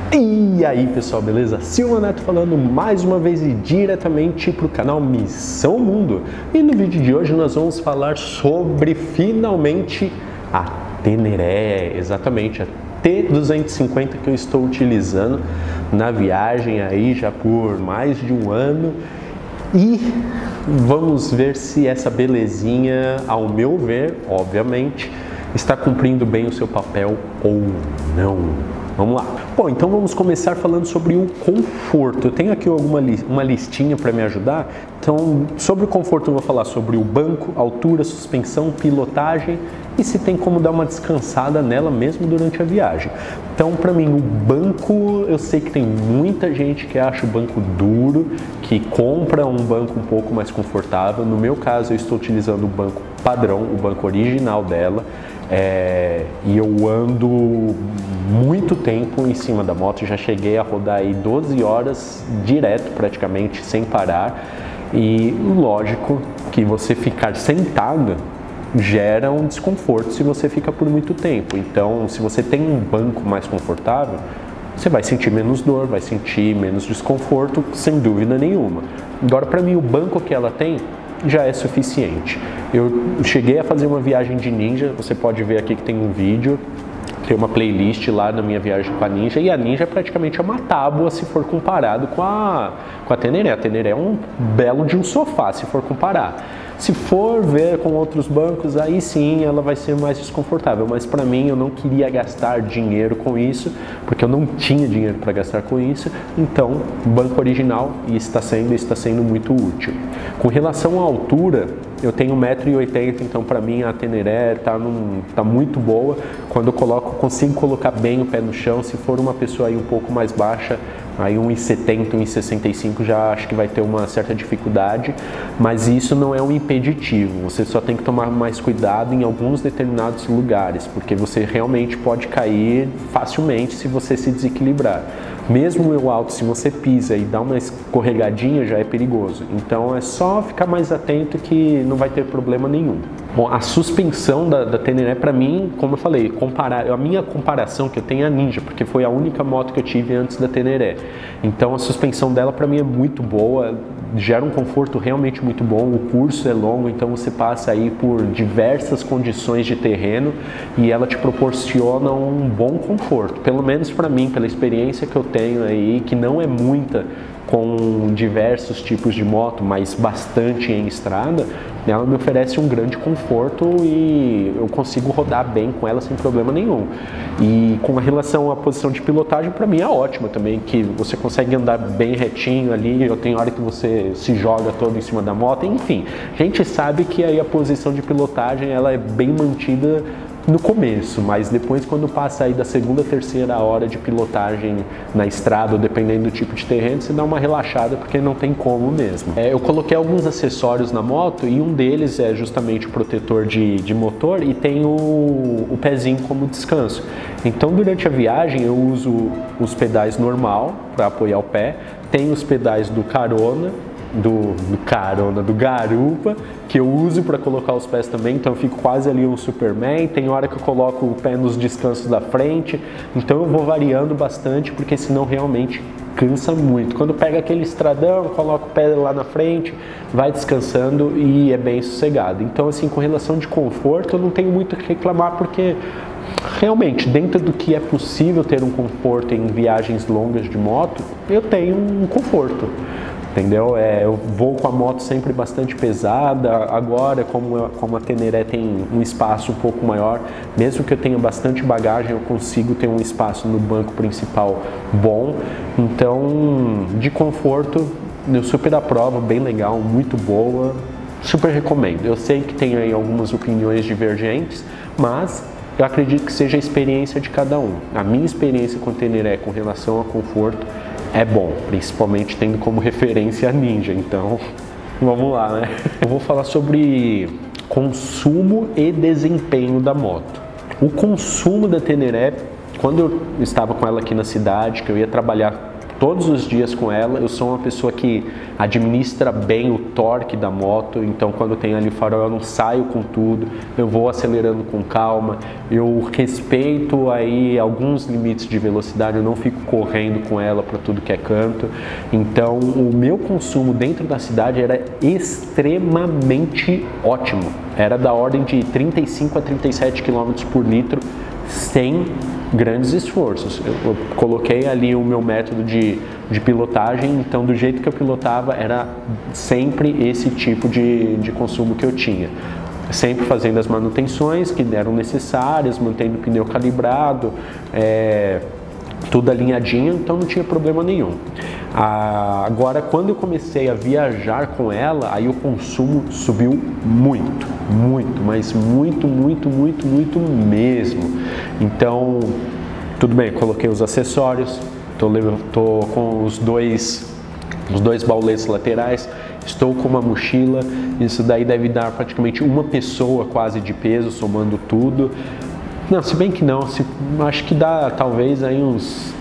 E aí pessoal, beleza? Silva Neto falando mais uma vez e diretamente para o canal Missão Mundo. E no vídeo de hoje nós vamos falar sobre finalmente a Teneré, exatamente a T250 que eu estou utilizando na viagem aí já por mais de um ano. E vamos ver se essa belezinha, ao meu ver, obviamente, está cumprindo bem o seu papel ou não. Vamos lá. Bom, então vamos começar falando sobre o conforto. Eu tenho aqui uma listinha para me ajudar. Então, sobre o conforto eu vou falar sobre o banco, altura, suspensão, pilotagem e se tem como dar uma descansada nela mesmo durante a viagem. Então, para mim, o banco, eu sei que tem muita gente que acha o banco duro, que compra um banco um pouco mais confortável. No meu caso, eu estou utilizando o banco padrão, o banco original dela. E eu ando muito tempo em cima da moto, já cheguei a rodar aí 12 horas direto praticamente, sem parar. E lógico que você ficar sentado gera um desconforto se você fica por muito tempo. Então, se você tem um banco mais confortável, você vai sentir menos dor, vai sentir menos desconforto, sem dúvida nenhuma. Agora, para mim, o banco que ela tem já é suficiente. Eu cheguei a fazer uma viagem de Ninja, você pode ver aqui que tem um vídeo, tem uma playlist lá na minha viagem com a Ninja, e a Ninja é praticamente uma tábua se for comparado com a Teneré. A Teneré é um belo de um sofá, se for comparar. Se for ver com outros bancos, aí sim ela vai ser mais desconfortável, mas para mim eu não queria gastar dinheiro com isso, porque eu não tinha dinheiro para gastar com isso, então banco original e está sendo muito útil. Com relação à altura, eu tenho 1,80 m, então para mim a Teneré tá muito boa. Quando eu consigo colocar bem o pé no chão. Se for uma pessoa aí um pouco mais baixa, aí 1,70 m, 1,65 m, já acho que vai ter uma certa dificuldade, mas isso não é um impeditivo. Você só tem que tomar mais cuidado em alguns determinados lugares, porque você realmente pode cair facilmente se você se desequilibrar. Mesmo eu alto, se você pisa e dá uma escorregadinha, já é perigoso. Então é só ficar mais atento que não vai ter problema nenhum. Bom, a suspensão da Teneré, para mim, como eu falei, a minha comparação que eu tenho é a Ninja, porque foi a única moto que eu tive antes da Teneré. Então a suspensão dela para mim é muito boa, gera um conforto realmente muito bom. O curso é longo, então você passa aí por diversas condições de terreno e ela te proporciona um bom conforto. Pelo menos para mim, pela experiência que eu tenho aí, que não é muita com diversos tipos de moto, mas bastante em estrada, ela me oferece um grande conforto e eu consigo rodar bem com ela sem problema nenhum. E com relação à posição de pilotagem, para mim é ótima também, que você consegue andar bem retinho ali. Eu tenho hora que você se joga todo em cima da moto, enfim. A gente sabe que aí a posição de pilotagem ela é bem mantida no começo, mas depois quando passa aí da segunda, terceira hora de pilotagem na estrada, ou dependendo do tipo de terreno, você dá uma relaxada porque não tem como mesmo. Eu coloquei alguns acessórios na moto e um deles é justamente o protetor de motor e tem o pezinho como descanso. Então durante a viagem eu uso os pedais normal para apoiar o pé, tem os pedais do carona, do garupa, que eu uso para colocar os pés também, então eu fico quase ali um Superman. Tem hora que eu coloco o pé nos descansos da frente, então eu vou variando bastante, porque senão realmente cansa muito. Quando pega aquele estradão, coloca o pé lá na frente, vai descansando e é bem sossegado. Então assim, com relação de conforto, eu não tenho muito o que reclamar, porque realmente, dentro do que é possível ter um conforto em viagens longas de moto, eu tenho um conforto. Entendeu? Eu vou com a moto sempre bastante pesada. Agora, como a Teneré tem um espaço um pouco maior, mesmo que eu tenha bastante bagagem, eu consigo ter um espaço no banco principal bom. Então, de conforto, eu super aprovo, bem legal, muito boa, super recomendo. Eu sei que tem aí algumas opiniões divergentes, mas eu acredito que seja a experiência de cada um. A minha experiência com a Teneré com relação a conforto é bom, principalmente tendo como referência a Ninja, então vamos lá, né? Eu vou falar sobre consumo e desempenho da moto. O consumo da Teneré, quando eu estava com ela aqui na cidade, que eu ia trabalhar todos os dias com ela. Eu sou uma pessoa que administra bem o torque da moto, então quando tem ali o farol eu não saio com tudo, eu vou acelerando com calma, eu respeito aí alguns limites de velocidade, eu não fico correndo com ela para tudo que é canto. Então o meu consumo dentro da cidade era extremamente ótimo, era da ordem de 35 a 37 km por litro sem grandes esforços. Eu coloquei ali o meu método de pilotagem, então do jeito que eu pilotava era sempre esse tipo de consumo que eu tinha. Sempre fazendo as manutenções que eram necessárias, mantendo o pneu calibrado, tudo alinhadinho, então não tinha problema nenhum. Agora, quando eu comecei a viajar com ela, aí o consumo subiu muito, mas muito mesmo. Então, tudo bem, coloquei os acessórios, tô com os dois bauletes laterais, estou com uma mochila, isso daí deve dar praticamente uma pessoa quase de peso, somando tudo. Não, se bem que não, acho que dá talvez aí uns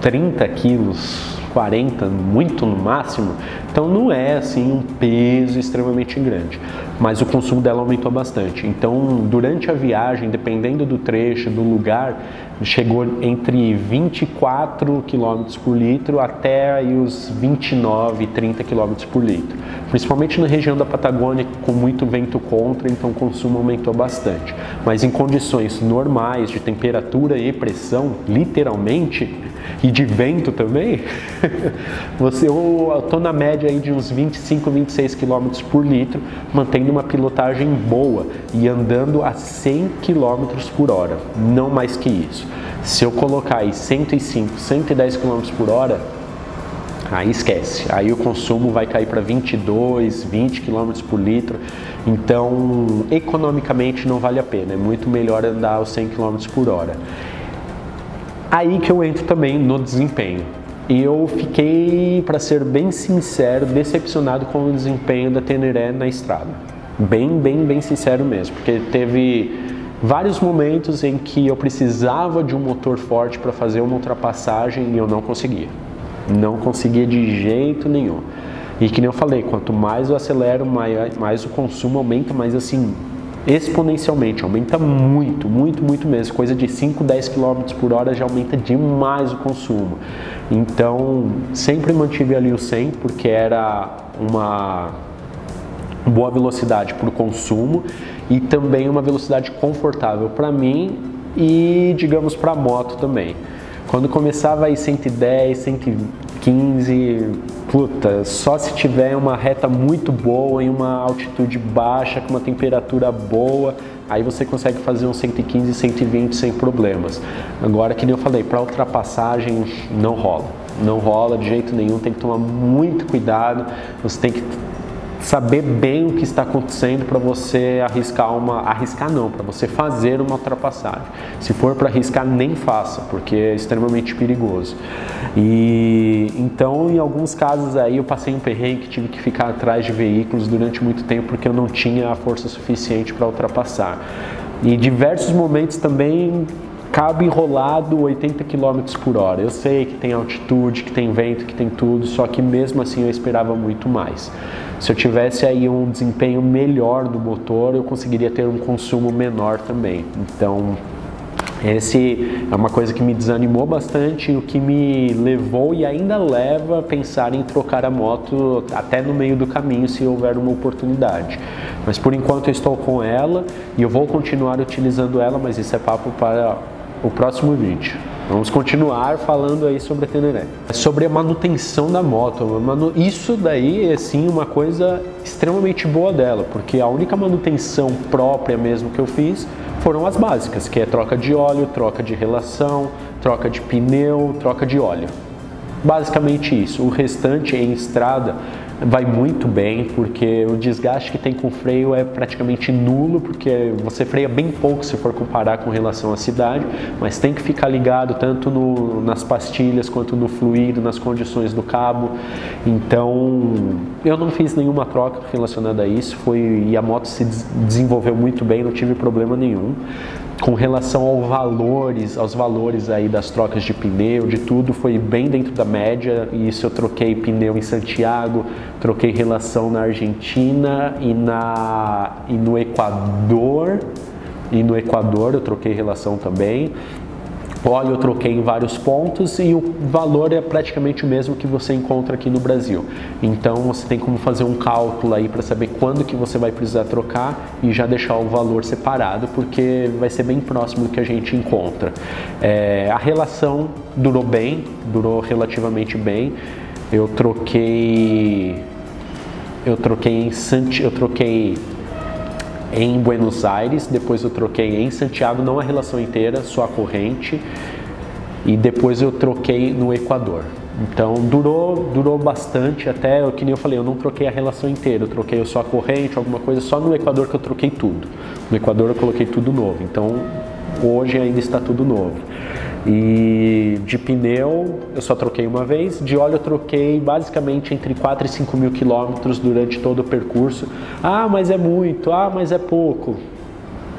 30 quilos, 40, muito no máximo, então não é assim um peso extremamente grande, mas o consumo dela aumentou bastante. Então durante a viagem, dependendo do trecho, do lugar, chegou entre 24 km por litro até aí os 29, 30 km por litro, principalmente na região da Patagônia com muito vento contra, então o consumo aumentou bastante. Mas em condições normais de temperatura e pressão, literalmente, e de vento também, eu estou na média aí de uns 25, 26 km por litro, mantendo uma pilotagem boa e andando a 100 km por hora, não mais que isso. Se eu colocar aí 105, 110 km por hora, aí esquece, aí o consumo vai cair para 22, 20 km por litro, então economicamente não vale a pena, é muito melhor andar aos 100 km por hora. Aí que eu entro também no desempenho. E eu fiquei, para ser bem sincero, decepcionado com o desempenho da Tenere na estrada. Bem sincero mesmo, porque teve vários momentos em que eu precisava de um motor forte para fazer uma ultrapassagem e eu não conseguia. Não conseguia de jeito nenhum. E que nem eu falei, quanto mais eu acelero, mais o consumo aumenta, mas assim, exponencialmente, aumenta muito mesmo, coisa de 5, 10 km por hora já aumenta demais o consumo. Então, sempre mantive ali o 100, porque era uma boa velocidade para o consumo e também uma velocidade confortável para mim e, digamos, para a moto também. Quando começava aí 110, 115, puta, só se tiver uma reta muito boa em uma altitude baixa, com uma temperatura boa, aí você consegue fazer uns 115, 120 sem problemas. Agora, que nem eu falei, para ultrapassagem não rola de jeito nenhum, tem que tomar muito cuidado, você tem que saber bem o que está acontecendo para você para você fazer uma ultrapassagem. Se for para arriscar, nem faça, porque é extremamente perigoso. E então, em alguns casos aí eu passei um perrengue que tive que ficar atrás de veículos durante muito tempo porque eu não tinha a força suficiente para ultrapassar. E diversos momentos também cabo enrolado 80 km por hora. Eu sei que tem altitude, que tem vento, que tem tudo, só que mesmo assim eu esperava muito mais. Se eu tivesse aí um desempenho melhor do motor, eu conseguiria ter um consumo menor também. Então, esse é uma coisa que me desanimou bastante e o que me levou e ainda leva a pensar em trocar a moto até no meio do caminho se houver uma oportunidade. Mas por enquanto eu estou com ela e eu vou continuar utilizando ela, mas isso é papo para o próximo vídeo. Vamos continuar falando aí sobre a Tenere. Sobre a manutenção da moto. Isso daí é sim uma coisa extremamente boa dela, porque a única manutenção própria mesmo que eu fiz foram as básicas, que é troca de óleo, troca de relação, troca de pneu, troca de óleo. Basicamente isso. O restante em estrada vai muito bem, porque o desgaste que tem com o freio é praticamente nulo, porque você freia bem pouco se for comparar com relação à cidade, mas tem que ficar ligado tanto nas pastilhas quanto no fluido, nas condições do cabo. Então eu não fiz nenhuma troca relacionada a isso, e a moto se desenvolveu muito bem, não tive problema nenhum. Com relação aos valores aí das trocas de pneu, de tudo, foi bem dentro da média. E isso eu troquei pneu em Santiago, troquei relação na Argentina e no Equador. E no Equador eu troquei relação também. Óleo eu troquei em vários pontos e o valor é praticamente o mesmo que você encontra aqui no Brasil. Então você tem como fazer um cálculo aí para saber quando que você vai precisar trocar e já deixar o valor separado, porque vai ser bem próximo do que a gente encontra. A relação durou relativamente bem. Eu troquei em Buenos Aires, depois eu troquei em Santiago, não a relação inteira, só a corrente, e depois eu troquei no Equador. Então durou bastante, até que nem eu falei, eu não troquei a relação inteira, eu troquei só a corrente, alguma coisa, só no Equador que eu troquei tudo. No Equador eu coloquei tudo novo, então hoje ainda está tudo novo. E de pneu eu só troquei uma vez, de óleo eu troquei basicamente entre 4 e 5 mil quilômetros durante todo o percurso. Ah, mas é muito, ah, mas é pouco.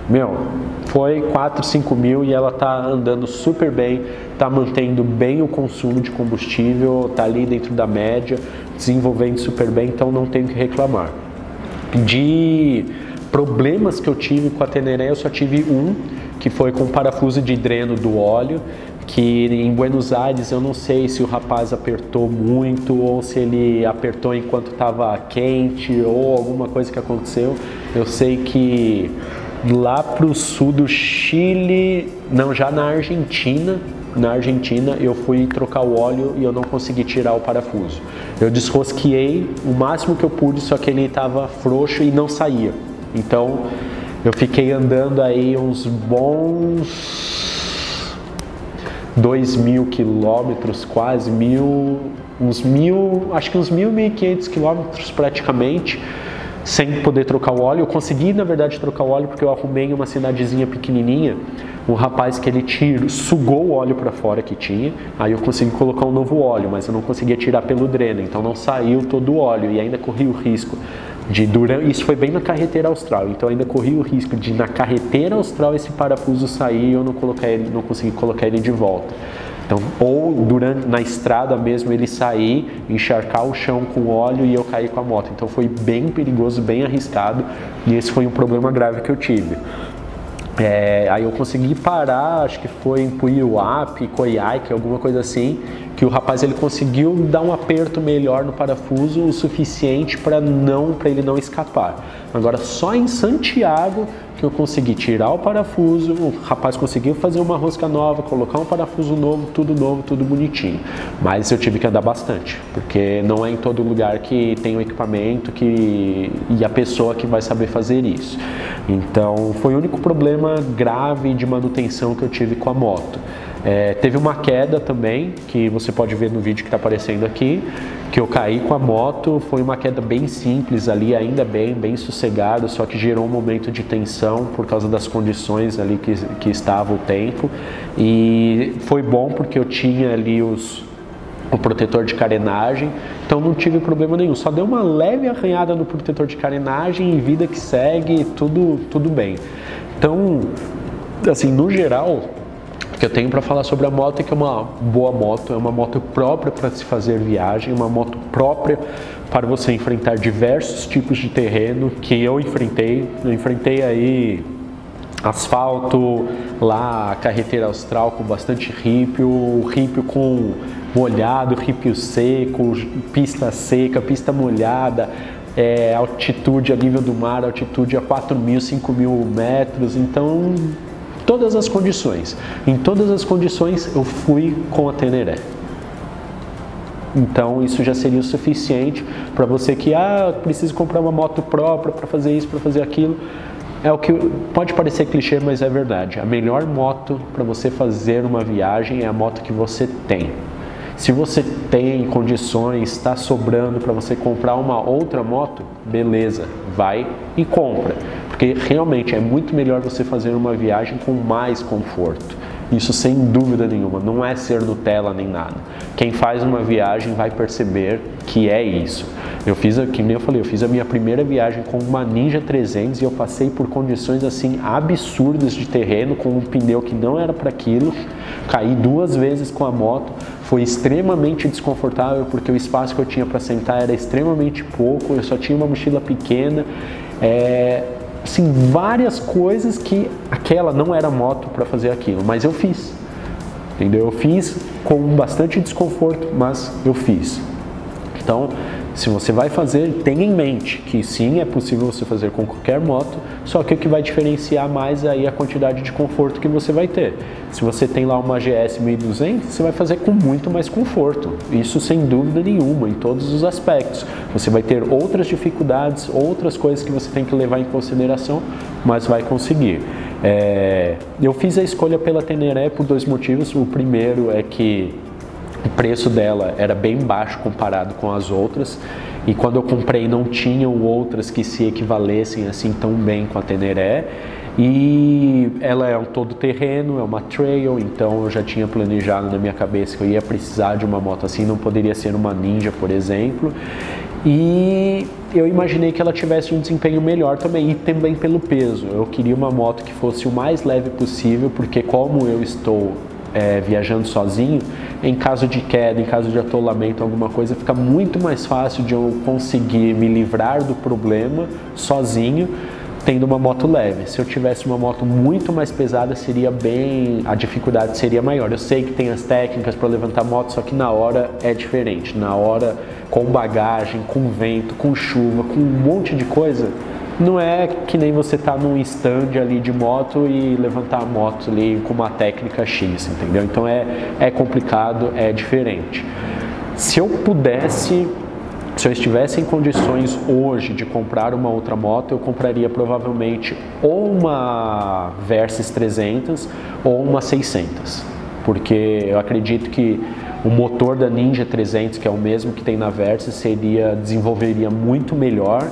Meu, foi 4, 5 mil e ela tá andando super bem, tá mantendo bem o consumo de combustível, tá ali dentro da média, desenvolvendo super bem, então não tenho que reclamar. De problemas que eu tive com a Teneré, eu só tive um, que foi com o parafuso de dreno do óleo, que em Buenos Aires eu não sei se o rapaz apertou muito ou se ele apertou enquanto estava quente ou alguma coisa que aconteceu. Eu sei que lá para o sul do Chile, não, já na Argentina eu fui trocar o óleo e eu não consegui tirar o parafuso. Eu desrosqueei o máximo que eu pude, só que ele estava frouxo e não saía. Então eu fiquei andando aí uns bons 2.000 quilômetros, quase acho que uns 1.500 quilômetros praticamente, sem poder trocar o óleo. Eu consegui, na verdade, trocar o óleo porque eu arrumei em uma cidadezinha pequenininha um rapaz que ele sugou o óleo para fora que tinha, aí eu consegui colocar um novo óleo, mas eu não conseguia tirar pelo dreno, então não saiu todo o óleo e ainda corri o risco isso foi bem na carreteira austral, então ainda corri o risco de na carreteira austral esse parafuso sair e eu não consegui colocar ele de volta. Então, ou na estrada mesmo ele sair, encharcar o chão com óleo e eu cair com a moto. Então foi bem perigoso, bem arriscado e esse foi um problema grave que eu tive. Aí eu consegui parar, acho que foi em Puyuhuapi, Coyhaique, alguma coisa assim, que o rapaz ele conseguiu dar um aperto melhor no parafuso o suficiente para ele não escapar. Agora só em Santiago que eu consegui tirar o parafuso, o rapaz conseguiu fazer uma rosca nova, colocar um parafuso novo, tudo bonitinho. Mas eu tive que andar bastante, porque não é em todo lugar que tem o equipamento e a pessoa que vai saber fazer isso. Então foi o único problema grave de manutenção que eu tive com a moto. Teve uma queda também, que você pode ver no vídeo que está aparecendo aqui, que eu caí com a moto. Foi uma queda bem simples ali, ainda bem sossegado, só que gerou um momento de tensão por causa das condições ali que estava o tempo. E foi bom porque eu tinha ali o protetor de carenagem, então não tive problema nenhum, só deu uma leve arranhada no protetor de carenagem e vida que segue, tudo bem. Então, assim, no geral, o que eu tenho para falar sobre a moto é que é uma boa moto, é uma moto própria para se fazer viagem, uma moto própria para você enfrentar diversos tipos de terreno que eu enfrentei. Eu enfrentei aí asfalto, lá carreteira austral com bastante rípio com molhado, rípio seco, pista seca, pista molhada, altitude a nível do mar, altitude a 4.000, 5.000 metros, então todas as condições. Em todas as condições eu fui com a Teneré. Então isso já seria o suficiente para você que precisa comprar uma moto própria para fazer isso, para fazer aquilo. É o que pode parecer clichê, mas é verdade. A melhor moto para você fazer uma viagem é a moto que você tem. Se você tem condições, está sobrando para você comprar uma outra moto, beleza, vai e compra. Porque realmente é muito melhor você fazer uma viagem com mais conforto. Isso sem dúvida nenhuma, não é ser Nutella nem nada. Quem faz uma viagem vai perceber que é isso. Eu fiz, que nem eu falei, eu fiz a minha primeira viagem com uma Ninja 300 e eu passei por condições assim absurdas de terreno, com um pneu que não era para aquilo, caí 2 vezes com a moto, foi extremamente desconfortável porque o espaço que eu tinha para sentar era extremamente pouco, eu só tinha uma mochila pequena, assim, várias coisas que aquela não era moto para fazer aquilo, mas eu fiz, entendeu? Eu fiz com bastante desconforto, mas eu fiz. Então, se você vai fazer, tenha em mente que sim, é possível você fazer com qualquer moto, só que o que vai diferenciar mais aí é a quantidade de conforto que você vai ter. Se você tem lá uma GS 1200, você vai fazer com muito mais conforto, isso sem dúvida nenhuma, em todos os aspectos. Você vai ter outras dificuldades, outras coisas que você tem que levar em consideração, mas vai conseguir. Eu fiz a escolha pela Tenere por 2 motivos. O primeiro é que o preço dela era bem baixo comparado com as outras, e quando eu comprei não tinham outras que se equivalessem assim tão bem com a Tenere, e ela é um todo terreno, é uma trail, então eu já tinha planejado na minha cabeça que eu ia precisar de uma moto assim, não poderia ser uma Ninja, por exemplo, e eu imaginei que ela tivesse um desempenho melhor também, e também pelo peso. Eu queria uma moto que fosse o mais leve possível, porque como eu estou viajando sozinho, em caso de queda, em caso de atolamento, alguma coisa, fica muito mais fácil de eu conseguir me livrar do problema sozinho, tendo uma moto leve. Se eu tivesse uma moto muito mais pesada, a dificuldade seria maior. Eu sei que tem as técnicas para levantar moto, só que na hora é diferente. Na hora, com bagagem, com vento, com chuva, com um monte de coisa, não é que nem você tá num stand ali de moto e levantar a moto ali com uma técnica X, entendeu? Então é complicado, é diferente. Se eu estivesse em condições hoje de comprar uma outra moto, eu compraria provavelmente ou uma Versys 300 ou uma 600, porque eu acredito que o motor da Ninja 300, que é o mesmo que tem na Versys, desenvolveria muito melhor.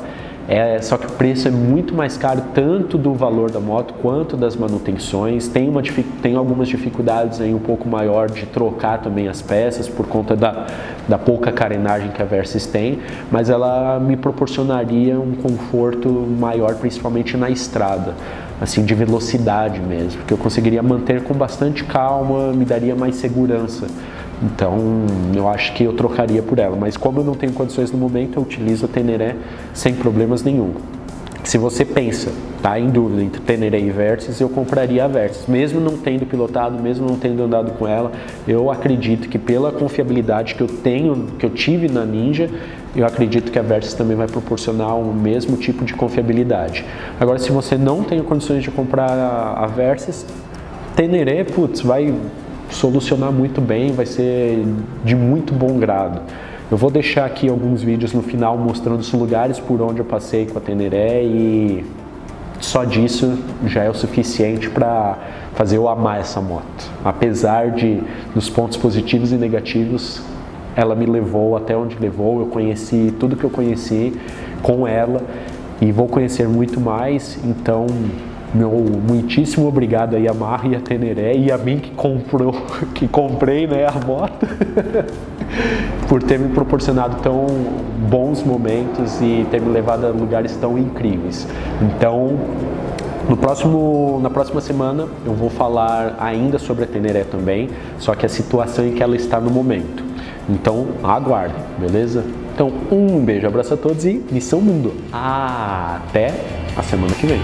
Só que o preço é muito mais caro, tanto do valor da moto quanto das manutenções. Tem algumas dificuldades aí um pouco maior de trocar também as peças por conta da pouca carenagem que a Versys tem, mas ela me proporcionaria um conforto maior, principalmente na estrada, assim, de velocidade mesmo, porque eu conseguiria manter com bastante calma, me daria mais segurança. Então, eu acho que eu trocaria por ela, mas como eu não tenho condições no momento, eu utilizo a Tenere sem problemas nenhum. Se você pensa, tá em dúvida entre Tenere e Versys, eu compraria a Versys, mesmo não tendo pilotado, mesmo não tendo andado com ela. Eu acredito que pela confiabilidade que eu tive na Ninja, eu acredito que a Versys também vai proporcionar o mesmo tipo de confiabilidade. Agora, se você não tem condições de comprar a Versys, Tenere, vai solucionar muito bem, vai ser de muito bom grado. Eu vou deixar aqui alguns vídeos no final mostrando os lugares por onde eu passei com a Tenere, e só disso já é o suficiente para fazer eu amar essa moto. Apesar dos pontos positivos e negativos, ela me levou até onde levou, eu conheci tudo que eu conheci com ela e vou conhecer muito mais, então meu muitíssimo obrigado a Yamaha e a Tenere e a mim que comprei, né, a moto, por ter me proporcionado tão bons momentos e ter me levado a lugares tão incríveis. Então, na próxima semana eu vou falar ainda sobre a Tenere também, só que a situação em que ela está no momento. Então, aguardem, beleza? Então, um beijo, abraço a todos e Missão Mundo. Até a semana que vem.